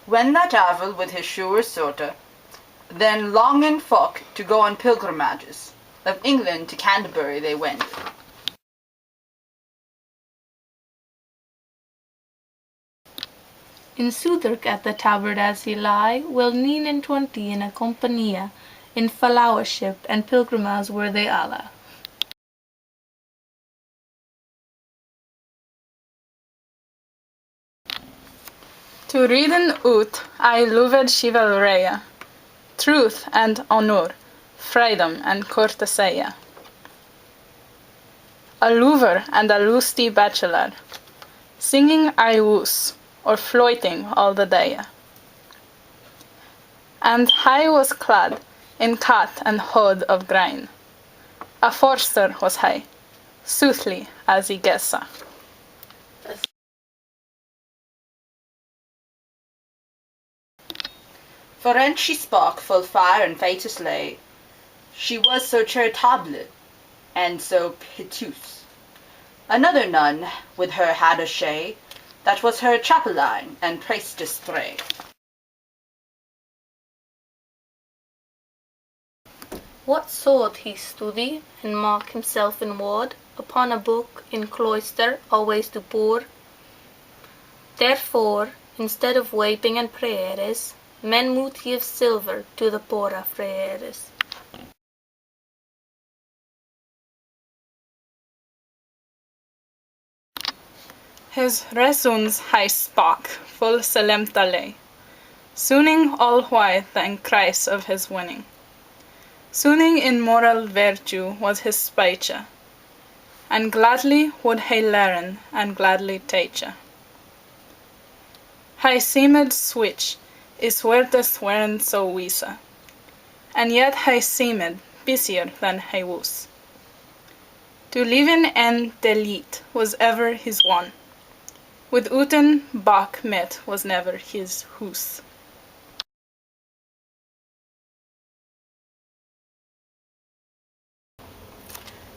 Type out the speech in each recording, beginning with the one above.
When that Avel with his sure sorter, then longing folk to go on pilgrimages, of England to Canterbury they went. In Southwark at the tabard as he lie, well 29 in a compania, in fellowship and pilgrimage were they alla. To reden ut I loved chivalria, truth and honor, freedom and courtesia. A lover and a lusty bachelor, singing I was, or floating all the day. And I was clad in cat and hood of grain. A forster was I, soothly as he guessa. For when she spoke full fire and fatus lay, she was so charitable and so piteous. Another nun with her had a shay, that was her chapelline and priestess stray. What sought he study, and mark himself in ward, upon a book in cloister always to pour? Therefore, instead of weeping and prayers, men moot give silver to the poor friars. His reasons I spoke full solemnly, sooning all while the increase of his winning. Sooning in moral virtue was his speech, and gladly would he learn and gladly teach. He seemed switch is worthless weren't so wise, and yet he seemed busier than he was. To live in and delete was ever his one, with uten bak met was never his hoose.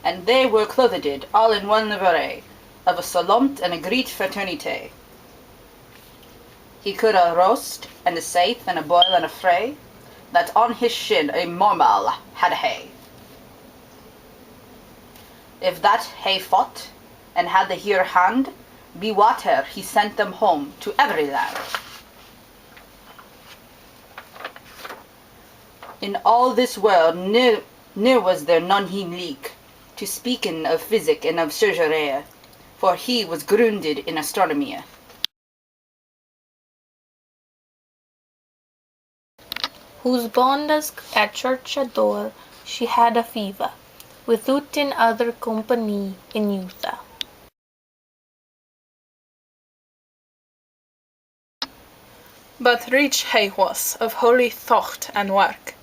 And they were clothed all in one livery, of a solemn and a great fraternity. He could a roast, and a safe, and a boil, and a fray, that on his shin a mormal had he. If that he fought, and had the here hand, be water he sent them home to every land. In all this world ne'er was there none he leak, to speaking of physic and of surgery, for he was grounded in astronomy. Whose bondas at church door she had a fever, without in other company in Utah. But rich he was of holy thought and work.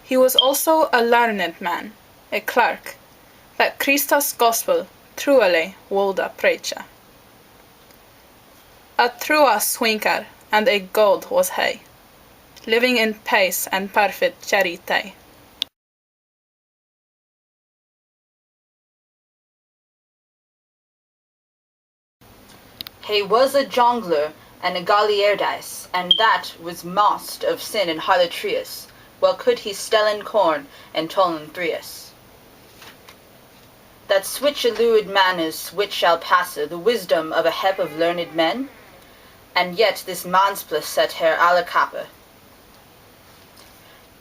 He was also a learned man, a clerk, that Christus gospel truly would preach. A true swinker and a god was he, living in peace and perfect charity. He was a jongler and a galliardise, and that was most of sin and harlotrius. Well could he stellen corn and tollen threus. That switch elude manners which shall passe the wisdom of a heap of learned men, and yet this mansplis set her alla capa.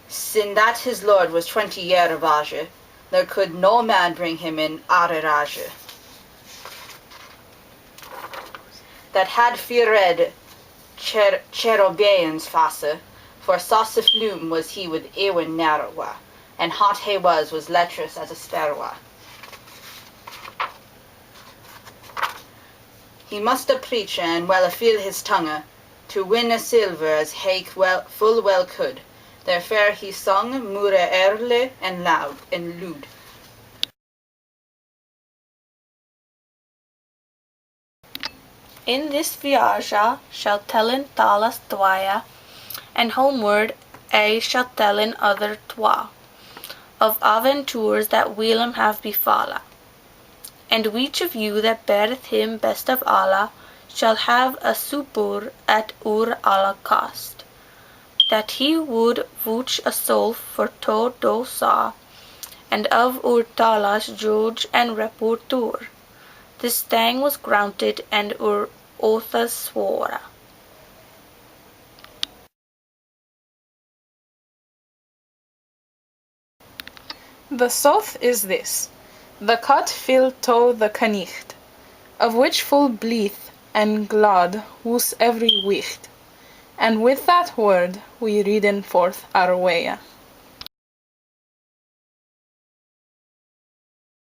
Sin that his lord was 20 year of age, there could no man bring him in arrearage. That had feared cherubians face, for sauce flume was he with ewen narrowa, and hot he was lecherous as a sparrow. He must a preach and well a feel his tongue, to win a silver as he full well could. Therefore he sung mure early and loud and lewd. In this voyage shall tellen talas twaia, and homeward I shall tellen other twa, of aventures that Willem have befalla. And which of you that beareth him best of alla shall have a supur at ur alla cost, that he would vouch a soul for to do sa, and of ur talas judge and reportur. This thing was granted and ur oathas swore. The soth is this: the cut fil to the canicht, of which full blithe and glad was every wicht, and with that word we riden forth our way.